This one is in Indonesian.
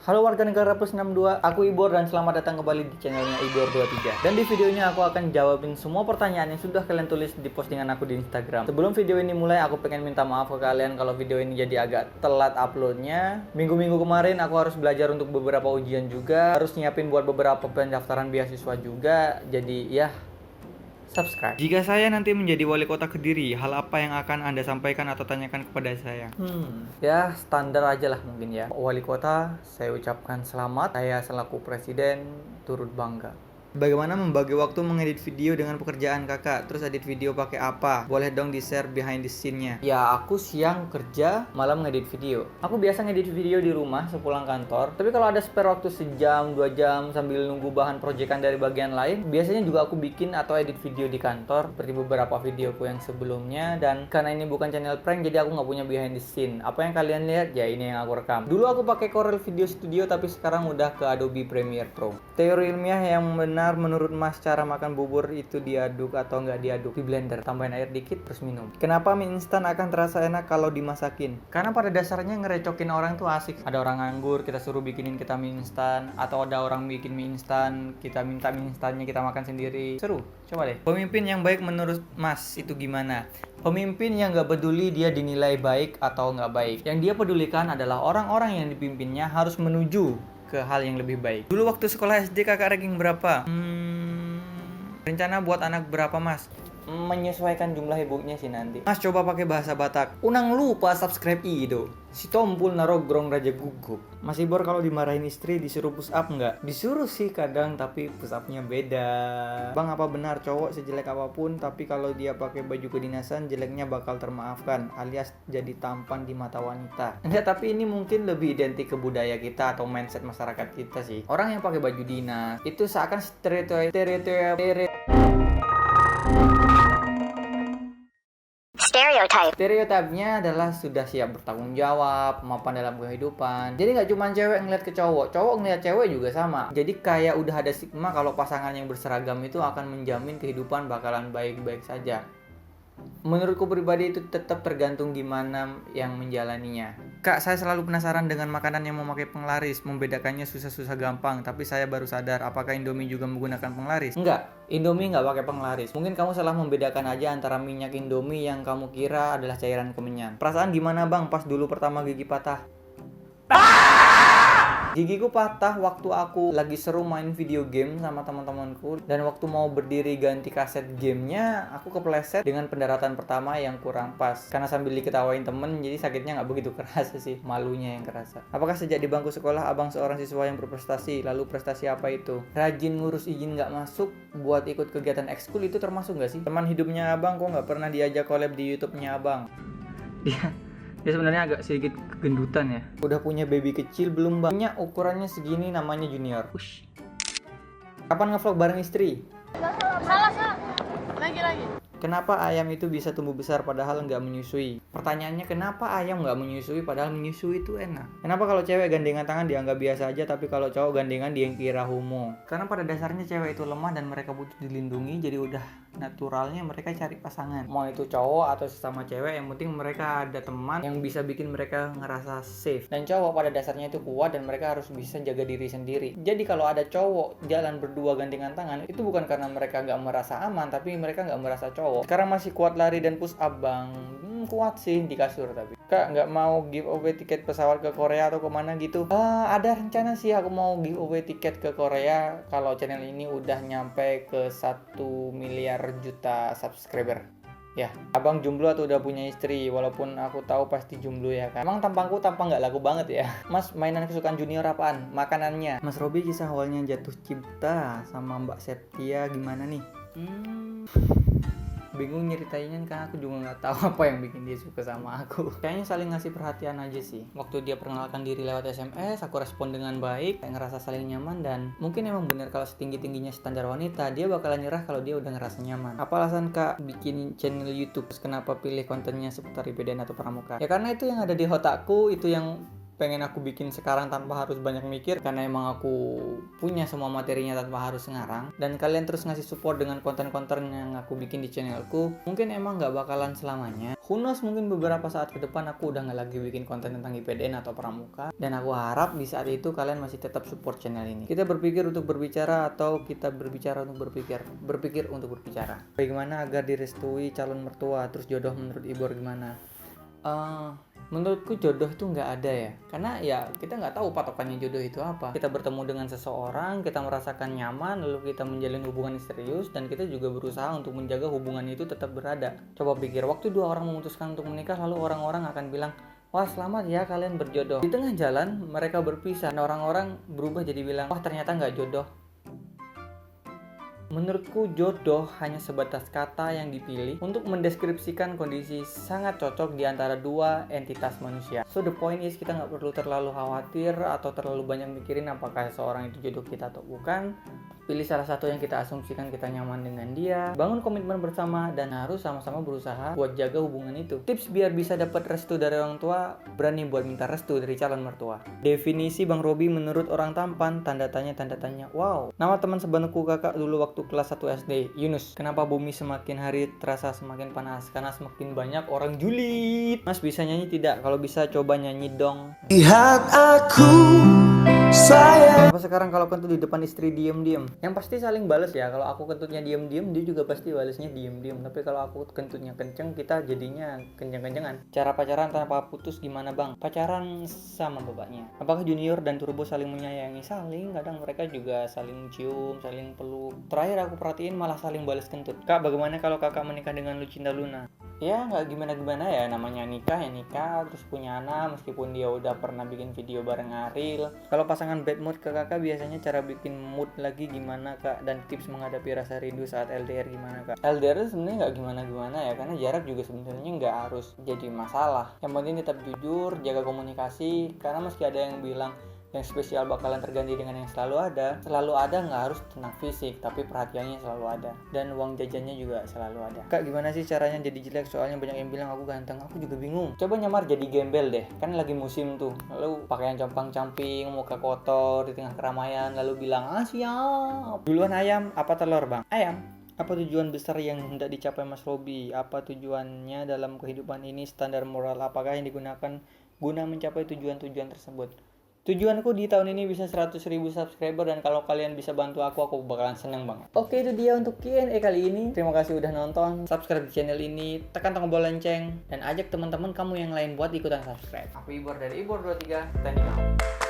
Halo warga negara plus 62, aku Ibor dan selamat datang kembali di channelnya Ibor23. Dan di video ini aku akan jawabin semua pertanyaan yang sudah kalian tulis di postingan aku di Instagram. Sebelum video ini mulai, aku pengen minta maaf ke kalian kalau video ini jadi agak telat uploadnya. Minggu-minggu kemarin aku harus belajar untuk beberapa ujian juga, harus nyiapin buat beberapa pendaftaran beasiswa juga. Jadi ya, subscribe. Jika saya nanti menjadi wali kota Kediri, hal apa yang akan Anda sampaikan atau tanyakan kepada saya? Ya standar aja lah mungkin ya. Wali kota, saya ucapkan selamat. Saya selaku presiden turut bangga. Bagaimana membagi waktu mengedit video dengan pekerjaan kakak? Terus edit video pakai apa? Boleh dong di-share behind the scene-nya. Ya aku siang kerja, malam ngedit video. Aku biasa ngedit video di rumah sepulang kantor. Tapi kalau ada spare waktu sejam, 2 jam sambil nunggu bahan proyekan dari bagian lain, biasanya juga aku bikin atau edit video di kantor. Seperti beberapa videoku yang sebelumnya. Dan karena ini bukan channel prank, jadi aku nggak punya behind the scene. Apa yang kalian lihat? Ya ini yang aku rekam. Dulu aku pakai Corel Video Studio, tapi sekarang udah ke Adobe Premiere Pro. Teori ilmiah yang benar menurut Mas, cara makan bubur itu diaduk atau nggak diaduk? Di blender, tambahin air dikit terus minum. Kenapa mie instan akan terasa enak kalau dimasakin? Karena pada dasarnya ngerecokin orang tuh asik. Ada orang nganggur, kita suruh bikinin kita mie instan, atau ada orang bikin mie instan, kita minta mie instannya kita makan sendiri. Seru, coba deh. Pemimpin yang baik menurut Mas itu gimana? Pemimpin yang nggak peduli dia dinilai baik atau nggak baik. Yang dia pedulikan adalah orang-orang yang dipimpinnya harus menuju ke hal yang lebih baik. Dulu waktu sekolah SD kakak ranking berapa? Rencana buat anak berapa Mas? Menyesuaikan jumlah ibunya sih nanti. Mas coba pakai bahasa Batak. Unang lupa subscribe itu. Si tompul narogrong raja gugup. Mas Ibor kalau dimarahin istri disuruh push up nggak? Disuruh sih kadang, tapi push upnya beda. Bang, apa benar cowok sejelek apapun tapi kalau dia pakai baju kedinasan jeleknya bakal termaafkan alias jadi tampan di mata wanita? Enggak, tapi ini mungkin lebih identik ke budaya kita atau mindset masyarakat kita sih. Orang yang pakai baju dinas itu seakan stereotip. Stereotipnya adalah sudah siap bertanggung jawab, mapan dalam kehidupan. Jadi nggak cuma cewek ngeliat ke cowok, cowok ngeliat cewek juga sama. Jadi kayak udah ada stigma kalau pasangan yang berseragam itu akan menjamin kehidupan bakalan baik-baik saja. Menurutku pribadi itu tetap tergantung gimana yang menjalaninya. Kak, saya selalu penasaran dengan makanan yang memakai penglaris. Membedakannya susah-susah gampang, tapi saya baru sadar apakah Indomie juga menggunakan penglaris? Enggak, Indomie nggak pakai penglaris. Mungkin kamu salah membedakan aja antara minyak Indomie yang kamu kira adalah cairan kemenyan. Perasaan gimana bang pas dulu pertama gigi patah? Gigiku patah waktu aku lagi seru main video game sama teman-temanku, dan waktu mau berdiri ganti kaset gamenya aku kepleset dengan pendaratan pertama yang kurang pas. Karena sambil diketawain temen, jadi sakitnya nggak begitu kerasa sih, malunya yang kerasa. Apakah sejak di bangku sekolah abang seorang siswa yang berprestasi? Lalu prestasi apa itu? Rajin ngurus izin nggak masuk buat ikut kegiatan ekskul, itu termasuk nggak sih? Teman hidupnya abang kok nggak pernah diajak collab di YouTube-nya abang? Dia sebenarnya agak sedikit kegendutan ya. Udah punya baby kecil belum bang? Punya, ukurannya segini, namanya Junior. Ush. Kapan ngevlog bareng istri? Salah. Lagi. Kenapa ayam itu bisa tumbuh besar padahal nggak menyusui? Pertanyaannya kenapa ayam nggak menyusui padahal menyusui itu enak? Kenapa kalau cewek gandengan tangan dianggap biasa aja tapi kalau cowok gandengan dia kira homo? Karena pada dasarnya cewek itu lemah dan mereka butuh dilindungi, jadi udah naturalnya mereka cari pasangan. Mau itu cowok atau sesama cewek, yang penting mereka ada teman yang bisa bikin mereka ngerasa safe. Dan cowok pada dasarnya itu kuat dan mereka harus bisa jaga diri sendiri. Jadi kalau ada cowok jalan berdua gandengan tangan, itu bukan karena mereka nggak merasa aman, tapi mereka nggak merasa cowok. Sekarang masih kuat lari dan push up bang. Kuat sih di kasur tapi. Kak nggak mau giveaway tiket pesawat ke Korea atau kemana gitu? Ada rencana sih aku mau giveaway tiket ke Korea kalau channel ini udah nyampe ke 1 miliar juta subscriber. Ya, abang jomblo atau udah punya istri? Walaupun aku tahu pasti jomblo ya kan. Emang tampangku tampang nggak laku banget ya. Mas, mainan kesukaan Junior apaan? Makanannya. Mas Robi kisah awalnya jatuh cinta sama Mbak Septia gimana nih? Bingung nyeritainnya karena aku juga nggak tahu apa yang bikin dia suka sama aku. Kayaknya saling ngasih perhatian aja sih. Waktu dia perkenalkan diri lewat SMS, aku respon dengan baik, kayak ngerasa saling nyaman, dan mungkin emang bener kalau setinggi-tingginya standar wanita, dia bakalan nyerah kalau dia udah ngerasa nyaman. Apa alasan kak bikin channel YouTube? Terus kenapa pilih kontennya seputar IPDN atau pramuka? Ya karena itu yang ada di otakku, itu yang pengen aku bikin sekarang tanpa harus banyak mikir, karena emang aku punya semua materinya tanpa harus ngarang. Dan kalian terus ngasih support dengan konten-konten yang aku bikin di channelku, mungkin emang gak bakalan selamanya. Who knows, mungkin beberapa saat ke depan aku udah gak lagi bikin konten tentang IPDN atau pramuka. Dan aku harap di saat itu kalian masih tetap support channel ini. Kita berpikir untuk berbicara atau kita berbicara untuk berpikir? Berpikir untuk berbicara. Bagaimana agar direstui calon mertua? Terus jodoh menurut Ibor gimana? Menurutku jodoh itu nggak ada ya, karena ya kita nggak tahu patokannya jodoh itu apa. Kita bertemu dengan seseorang, kita merasakan nyaman, lalu kita menjalin hubungan serius, dan kita juga berusaha untuk menjaga hubungan itu tetap berada. Coba pikir, waktu dua orang memutuskan untuk menikah, lalu orang-orang akan bilang, wah selamat ya kalian berjodoh. Di tengah jalan mereka berpisah, dan orang-orang berubah jadi bilang, wah ternyata nggak jodoh. Menurutku jodoh hanya sebatas kata yang dipilih untuk mendeskripsikan kondisi sangat cocok di antara dua entitas manusia. So the point is, kita nggak perlu terlalu khawatir atau terlalu banyak mikirin apakah seorang itu jodoh kita atau bukan. Pilih salah satu yang kita asumsikan kita nyaman dengan dia, bangun komitmen bersama, dan harus sama-sama berusaha buat jaga hubungan itu. Tips biar bisa dapat restu dari orang tua, berani buat minta restu dari calon mertua. Definisi Bang Robi menurut orang tampan, tanda tanya. Wow. Nama teman sebanku kakak dulu waktu kelas 1 SD, Yunus. Kenapa bumi semakin hari terasa semakin panas? Karena semakin banyak orang julid. Mas bisa nyanyi tidak? Kalau bisa coba nyanyi dong. Lihat aku sayang. Apa sekarang kalau kentut di depan istri diem-diem? Yang pasti saling bales ya. Kalau aku kentutnya diem-diem, dia juga pasti balesnya diem-diem. Tapi kalau aku kentutnya kenceng, kita jadinya kenceng-kencengan. Cara pacaran tanpa putus gimana bang? Pacaran sama bapaknya. Apakah Junior dan Turbo saling menyayangi? Saling. Kadang mereka juga saling cium, saling peluk. Terakhir aku perhatiin malah saling bales kentut. Kak, bagaimana kalau kakak menikah dengan Lucinta Luna? Ya nggak gimana-gimana ya, namanya nikah ya nikah, terus punya anak meskipun dia udah pernah bikin video bareng Ariel. Kalau pasangan bad mood ke kakak biasanya cara bikin mood lagi gimana kak, dan tips menghadapi rasa rindu saat LDR gimana kak? LDR sebenarnya nggak gimana-gimana ya, karena jarak juga sebenarnya nggak harus jadi masalah. Yang penting tetap jujur, jaga komunikasi, karena meski ada yang bilang yang spesial bakalan terganti dengan yang selalu ada nggak harus tentang fisik, tapi perhatiannya selalu ada, dan uang jajannya juga selalu ada. Kak, gimana sih caranya jadi jelek? Soalnya banyak yang bilang aku ganteng. Aku juga bingung. Coba nyamar jadi gembel deh, kan lagi musim tuh, lalu pakaian compang-camping, muka kotor di tengah keramaian, lalu bilang siap. Duluan ayam apa telur bang? Ayam. Apa tujuan besar yang hendak dicapai Mas Robi? Apa tujuannya dalam kehidupan ini? Standar moral apakah yang digunakan guna mencapai tujuan-tujuan tersebut? Tujuanku di tahun ini bisa 100.000 subscriber, dan kalau kalian bisa bantu aku bakalan seneng banget. Oke, itu dia untuk Q&A kali ini. Terima kasih udah nonton. Subscribe di channel ini, tekan tombol lonceng, dan ajak teman-teman kamu yang lain buat ikutan subscribe. Aku Ibor dari Ibor23, standing out.